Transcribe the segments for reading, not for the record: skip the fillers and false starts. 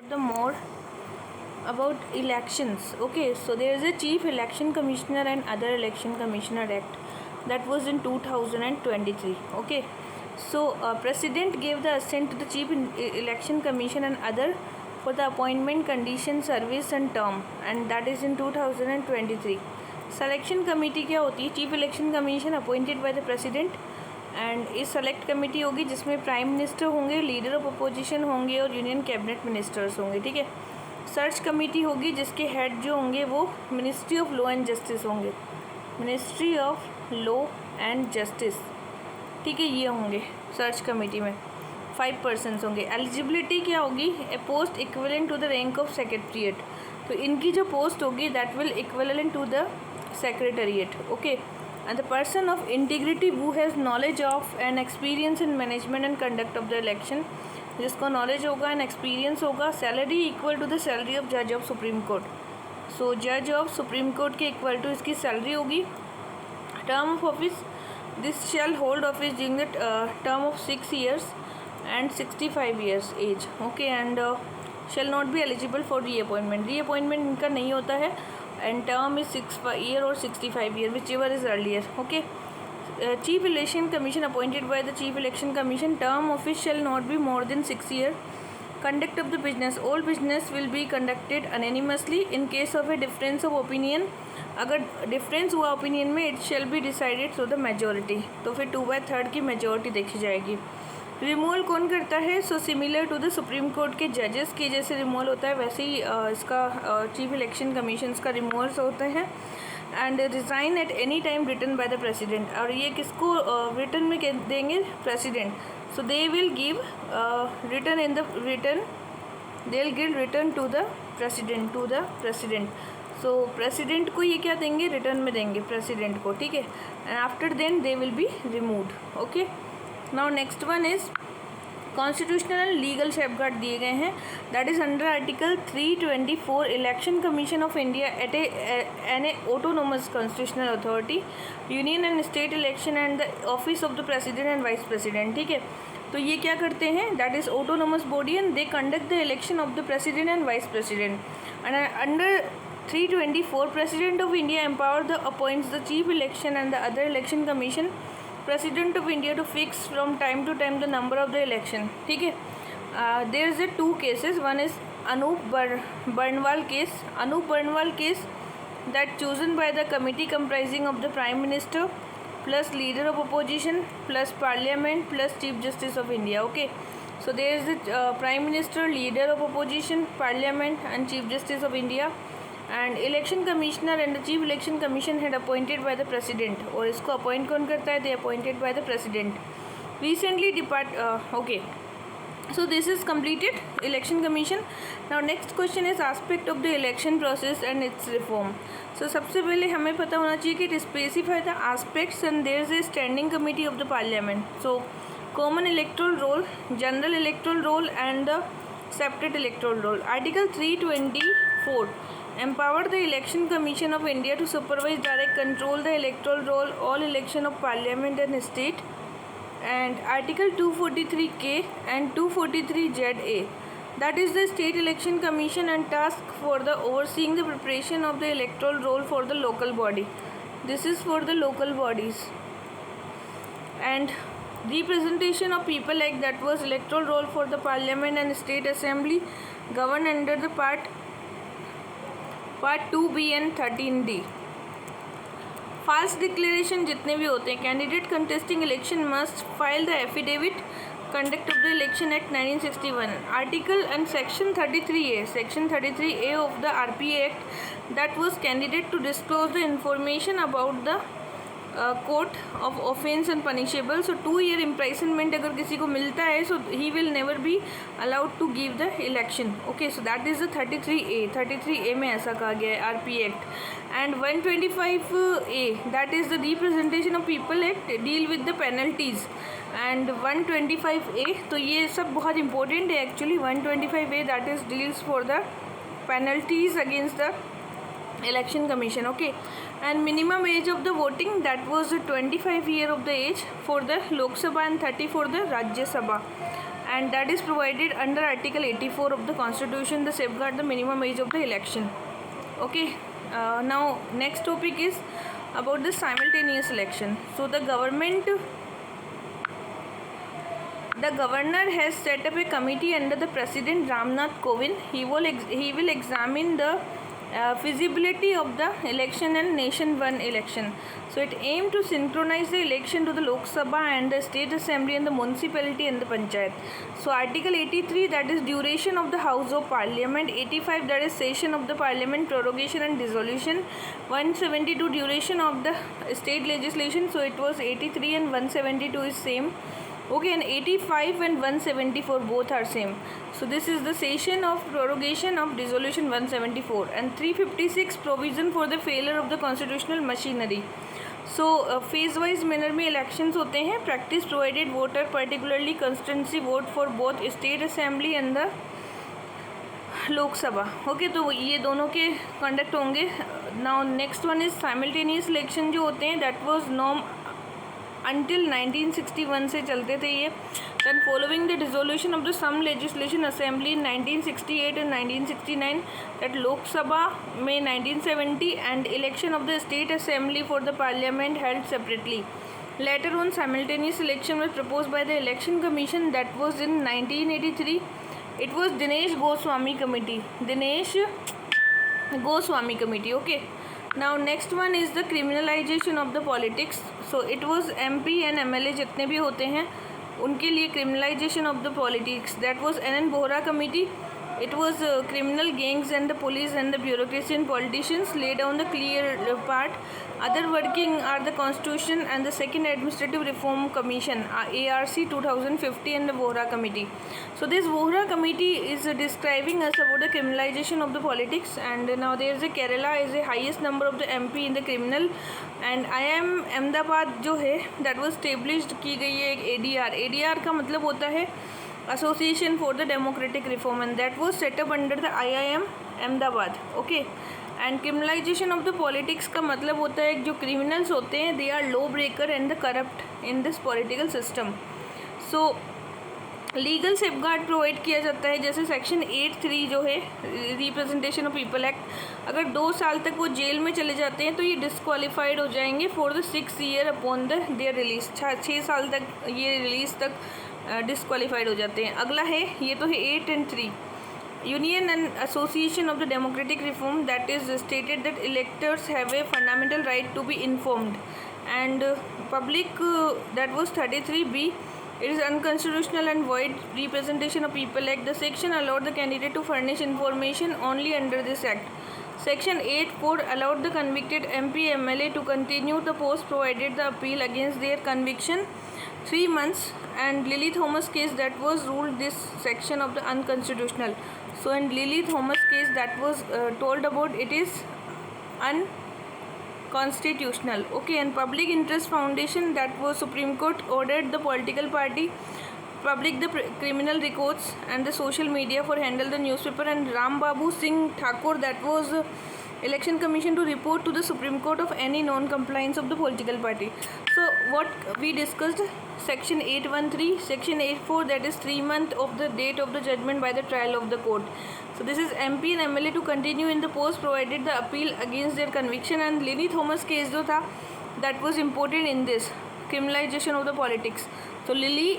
The more about elections. Okay, so there is a Chief Election Commissioner and Other Election Commissioner Act that was in 2023. Okay, so President gave the assent to the Chief Election Commission and other for the appointment, condition, service and term, and that is in 2023. Selection committee क्या होती है? Chief Election Commission appointed by the President and इस select committee होगी जिसमें prime minister होंगे, leader of opposition होंगे और union cabinet ministers होंगे. ठीक है. सर्च कमेटी होगी जिसके हेड जो होंगे वो ministry of law and justice होंगे, ministry of law and justice. ठीक है, ये होंगे सर्च कमेटी में. 5 पर्सनस होंगे. एलिजिबिलिटी क्या होगी? A post equivalent to the rank of secretariat. तो इनकी जो पोस्ट होगी that will equivalent to the secretariat. Okay. And the person of integrity who has knowledge of and experience in management and conduct of the election, जिसको knowledge होगा and experience होगा. Salary equal to the salary of judge of Supreme Court. So judge of Supreme Court के equal to इसकी salary होगी. Term of office, this shall hold office during the term of 6 years and 65 years age. Okay, and shall not be eligible for reappointment. Reappointment इनका नहीं होता है. And term is 6 year or 65 year, whichever is earlier. Okay. Chief Election Commission appointed by the Chief Election Commission. Term office shall not be more than 6 years. Conduct of the business. All business will be conducted unanimously. In case of a difference of opinion, अगर difference हुआ opinion में, it shall be decided through the majority. तो फिर 2/3 की majority देखी जाएगी. Removal कौन करता है? So similar to the supreme court के जजेस के जैसे रिमूवल होता है वैसे ही इसका चीफ इलेक्शन कमीशंस का रिमूवल्स होते हैं. And resign at any time written by the president. और ये किसको रिटन में देंगे? President. So they will give written in the written, they will give written to the president. सो प्रेसिडेंट को ये क्या देंगे? रिटर्न में देंगे प्रेसिडेंट को. ठीक है. And after then they will be removed. Okay. Now next one is constitutional and legal safeguard दिए गए हैं. That is under article 324 election commission of India at an autonomous constitutional authority, union and state election and the office of the president and vice president. ठीक है. तो ये क्या करते हैं? That is autonomous body and they conduct the election of the president and vice president. And under 324 president of India empower the appoints the chief election and the other election commission President of India to fix from time to time the number of the election. ठीक है. There is a 2 cases. One is Anup Barnwal case. Anup Barnwal case that chosen by the committee comprising of the Prime Minister plus leader of opposition plus Parliament plus Chief Justice of India. Okay. So there is the Prime Minister, leader of opposition, Parliament and Chief Justice of India. And election commissioner and the chief election commission had appointed by the president. और इसको appoint कौन करता है? They appointed by the president. Recently okay. So this is completed election commission. Now next question is aspect of the election process and its reform. So सबसे पहले हमें पता होना चाहिए कि it specify the aspects and there is a standing committee of the parliament. So common electoral roll, general electoral roll and the separate electoral roll. Article 324 empower the election commission of India to supervise, direct, control the electoral roll, all election of parliament and state. And article 243K and 243ZA, that is the state election commission and task for the overseeing the preparation of the electoral roll for the local body. This is for the local bodies. And representation of people act, that was electoral roll for the parliament and state assembly governed under the part 2B and 13D. False declaration जितने भी होते हैं, candidate contesting election must file the affidavit conduct of the election act 1961. Article and section 33A of the RPA act, that was candidate to disclose the information about the court of offence and punishable. So 2 year imprisonment अगर किसी को मिलता है so he will never be allowed to give the election. Okay. So that is the 33A में ऐसा कहा गया है RPA act. And 125A, that is the representation of people act, deal with the penalties. And 125A, तो ये सब बहुत important है actually. 125A that is deals for the penalties against the election commission. Okay. And minimum age of the voting, that was 25 year of the age for the Lok Sabha and 30 for the Rajya Sabha. and that is provided under Article 84 of the Constitution, the safeguard the minimum age of the election. Okay, now next topic is about the simultaneous election. So the governor has set up a committee under the President Ramnath Kovind. He will examine the feasibility of the election and nation one election. So it aimed to synchronize the election to the Lok Sabha and the State Assembly and the municipality and the panchayat. So Article 83, that is duration of the House of Parliament. 85, that is session of the Parliament, prorogation and dissolution. 172, duration of the state legislation. So it was 83 and 172 is same. Okay, and 85 and 174 both are same. So this is the session of prorogation of dissolution 174, and 356 provision for the failure of the constitutional machinery. So phase wise manner में elections होते हैं. Practice provided voter particularly constituency vote for both state assembly and the लोक सभा. Okay, तो ये दोनों के conduct होंगे. Now next one is simultaneous election जो होते हैं, दैट वाज नॉर्म अंटिल 1961 से चलते थे ये. Then following the dissolution of the some legislation assembly in 1968 and 1969, that Lok Sabha में 1970 and election of the state assembly for the parliament held separately. Later on simultaneous election was proposed by the election commission, that was in 1983. It was Dinesh Goswami committee. Okay. Now next one is the criminalization of the politics. So it was MP and MLA जितने भी होते हैं उनके लिए criminalization of the politics. That was NN Bohra committee. It was criminal gangs and the police and the bureaucracy and politicians lay down the clear part. Other working are the Constitution and the Second Administrative Reform Commission, ARC 2050, and the Bohra Committee. So this Bohra Committee is describing us about the criminalization of the politics, and now there is a Kerala is the highest number of the MP in the criminal, and IIM Ahmedabad जो है that was established की गई है एक ADR का मतलब होता है Association for the Democratic Reform, and that was set up under the IIM Ahmedabad. Okay, and criminalization of the politics का मतलब होता है जो क्रिमिनल्स होते हैं they are law breaker and the corrupt in this political system. So legal safeguard provide किया जाता है, जैसे सेक्शन 8(3) जो है रिप्रेजेंटेशन ऑफ पीपल एक्ट, अगर 2 साल तक वो जेल में चले जाते हैं तो ये डिस्क्वालीफाइड हो जाएंगे for the 6 year upon the their release. 6 साल तक ये रिलीज तक डिस्क्वालीफाइड हो जाते हैं. अगला है ये तो है 8 and 3. Union and Association of the Democratic Reform, that is stated that electors have a fundamental right to be informed, and public that was 33(b). It is unconstitutional and void representation of people act. The section allowed the candidate to furnish information only under this act. Section 8(4) allowed the convicted MP MLA to continue the post provided the appeal against their conviction 3 months, and Lily Thomas case that was ruled this section of the unconstitutional. So in Lily Thomas case that was told about it is unconstitutional. Okay, and Public Interest Foundation, that was Supreme Court ordered the political party public the criminal records and the social media for handle the newspaper, and Ram Babu Singh Thakur, that was Election Commission, to report to the Supreme Court of any non-compliance of the political party. So what we discussed, section 8(1)(3), section 8(4), that is 3 months of the date of the judgment by the trial of the court. So this is MP and MLA to continue in the post provided the appeal against their conviction. And Lily Thomas case जो था that was important in this criminalization of the politics. So Lily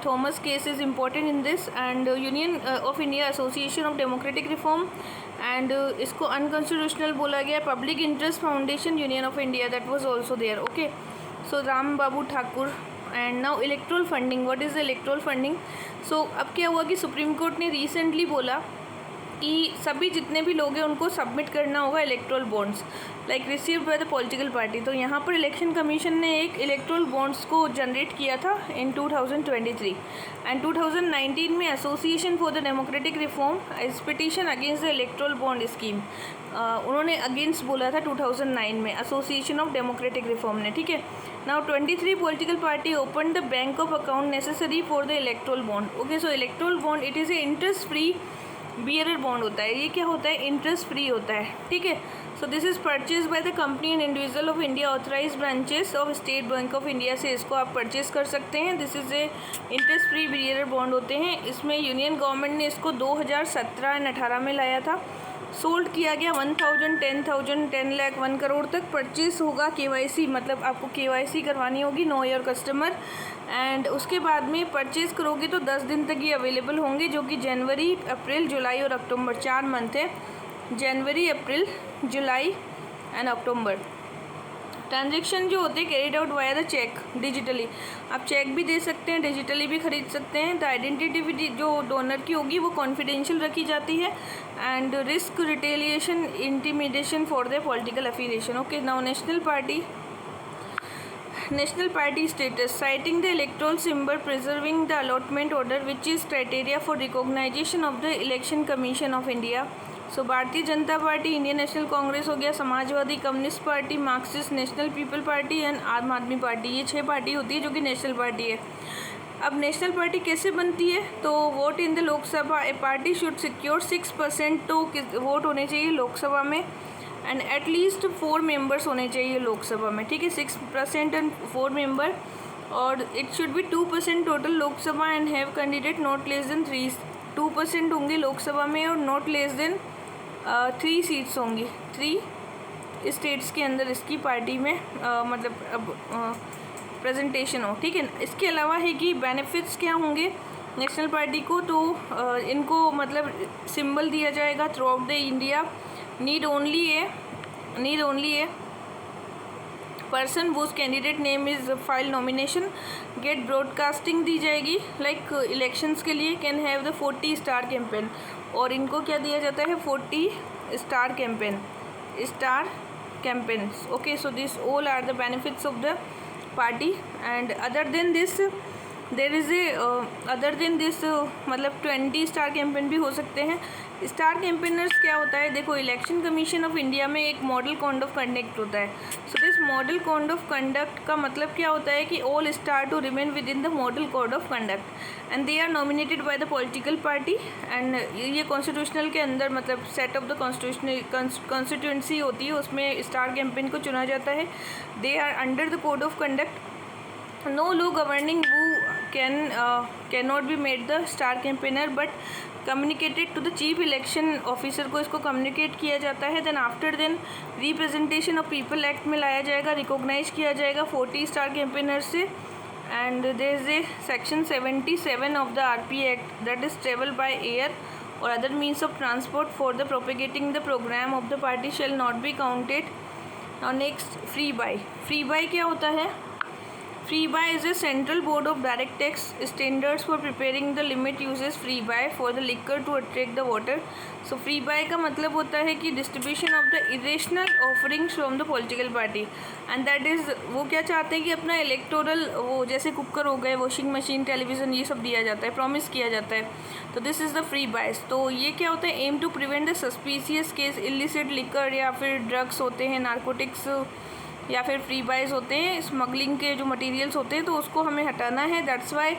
Thomas case is important in this, and Union of India Association of Democratic Reform, and इसको unconstitutional बोला गया. Public Interest Foundation, Union of India, that was also there. Okay, so Ram Babu Thakur. And now electoral funding. What is electoral funding? So अब क्या हुआ कि supreme court ने recently बोला कि सभी जितने भी लोग हैं उनको सबमिट करना होगा erectile bonds like received by the political party. तो यहाँ पर इलेक्शन कमीशन ने एक इलेक्ट्रल बॉन्ड्स को जनरेट किया था इन 2023, एंड 2019 में association for the democratic reform is petition against the erectile bond scheme. उन्होंने अगेंस्ट बोला था 2009 में एसोसिएशन ऑफ डेमोक्रेटिक रिफॉर्म ने. ठीक है, now 23 political party open the bank of account necessary for the erectile bond. Okay, so erectile bond it is a interest free bearer bond होता है, ये क्या होता है, इंटरेस्ट फ्री होता है, ठीक है। So this is purchase by the company and individual of India authorize branches of State Bank of India से इसको आप परचेज कर सकते हैं। This is a interest free bearer bond होते हैं। इसमें यूनियन गवर्नमेंट ने इसको 2017 एंड 18 में लाया था। सोल्ड किया गया 1000, 10,000, 10 लाख, 1 करोड़ तक। परचेस होगा KYC, मतलब आपको KYC करवानी होगी, नो योर कस्टमर। एंड उसके बाद में परचेज़ करोगे तो 10 दिन तक ये अवेलेबल होंगे, जो कि जनवरी, अप्रैल, जुलाई और अक्टूबर 4 मंथ है, जनवरी, अप्रैल, जुलाई एंड अक्टूबर। ट्रांजेक्शन जो होते हैं carried out via the cheque digitally, आप चेक भी दे सकते हैं, डिजिटली भी खरीद सकते हैं। द आइडेंटिटी जो डोनर की होगी वो कॉन्फिडेंशियल रखी जाती है। And risk retaliation intimidation for the political affiliation. Okay, now national party status, citing the electoral symbol, preserving the allotment order, which is criteria for recognition of the Election Commission of India. So Bharatiya Janata party, Indian national Congress हो गया, Samajwadi, communist party, Marxist, national people party and आम आदमी party, ये 6 party होती है जो कि national party है। अब नेशनल पार्टी कैसे बनती है, तो vote in the Lok Sabha, A party should secure 6% तो वोट होने चाहिए लोकसभा में, एंड एटलीस्ट 4 मेंबर्स होने चाहिए लोकसभा में, ठीक है, 6% एंड 4 मेंबर, और it should be 2% total Lok Sabha and have candidate not less than 3, 2% होंगे लोकसभा में और नॉट लेस देन 3 सीट्स होंगी, 3 स्टेट्स के अंदर इसकी पार्टी में मतलब अब प्रेजेंटेशन हो, ठीक है। इसके अलावा है कि बेनिफिट्स क्या होंगे नेशनल पार्टी को, तो इनको मतलब सिंबल दिया जाएगा throughout the India, need only a person whose candidate name is file nomination, get broadcasting दी जाएगी लाइक इलेक्शंस के लिए, can have the 40 star campaign, और इनको क्या दिया जाता है 40 star campaigns. Okay, so this all are the benefits of the party. And other than this there is मतलब 20 स्टार कैंपेन भी हो सकते हैं। स्टार कैंपेनर्स क्या होता है, देखो इलेक्शन कमीशन ऑफ इंडिया में एक मॉडल कोड ऑफ कंडक्ट होता है। So this model code of conduct का मतलब क्या होता है कि all star to remain within the model code of conduct and they are nominated by the political party, and ये कॉन्स्टिट्यूशनल के अंदर मतलब सेट ऑफ द कॉन्स्टिट्यूंसी होती है, उसमें स्टार कैंपेन को चुना जाता है। They are under the code of conduct, no low governing who cannot be made the star campaigner but communicated to the chief election officer को इसको कम्युनिकेट किया जाता है। Then after then representation of people act में लाया जाएगा, recognise किया जाएगा 40 स्टार कैंपेनर से। And there is a section 77 of the RP act that is travel by air और other means of transport for the propagating the programme of the party shall not be counted. और next freebie क्या होता है, freebie is a central board of direct tax standards for preparing the limit uses freebie for the liquor to attract the voter. So freebie का मतलब होता है कि distribution of the irrational offerings from the political party, and that is वो क्या चाहते हैं कि अपना इलेक्टोरल वो जैसे कुकर हो गए, वॉशिंग मशीन, टेलीविज़न, ये सब दिया जाता है, प्रॉमिस किया जाता है। तो this is the freebies. तो ये क्या होता है, aim to prevent the suspicious case, illicit liquor या फिर ड्रग्स होते हैं, नारकोटिक्स या फिर फ्री बाइज होते हैं, स्मगलिंग के जो मटेरियल्स होते हैं, तो उसको हमें हटाना है। That's why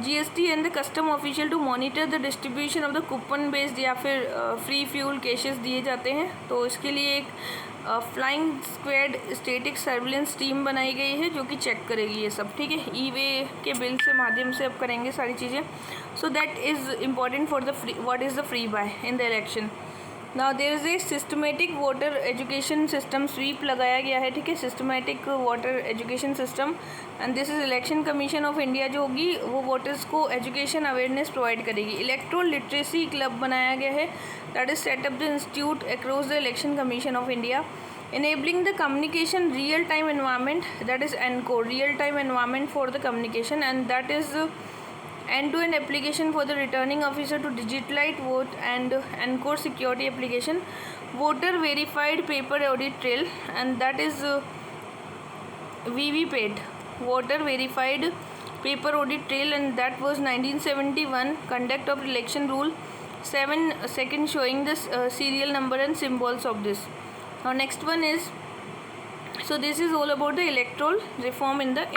GST and the custom official to monitor the distribution of the coupon based या फिर फ्री फ्यूल कैशेस दिए जाते हैं। तो इसके लिए एक flying squad static surveillance team बनाई गई है जो कि चेक करेगी ये सब, ठीक है। ई-वे के बिल से माध्यम से अब करेंगे सारी चीज़ें। So that is important for the free, what is the freebie in the election. Now there is a systematic voter education system, SVEEP लगाया गया है, ठीक है, systematic voter education system. And this is election commission of India जो होगी वो voters को education awareness provide करेगी। इलेक्ट्रल लिटरेसी क्लब बनाया गया है, that is set up the institute across the election commission of India. enabling the communication real time environment, that is ENCORE, real time environment for the communication, and that is end-to-end application for the returning officer to digitalize vote, and ENCORE security application, voter verified paper audit trail, and that is VVPAT, voter verified paper audit trail, and that was 1971 conduct of election rule 7 second showing the serial number and symbols of this. Now next one is, so this is all about the electoral reform in the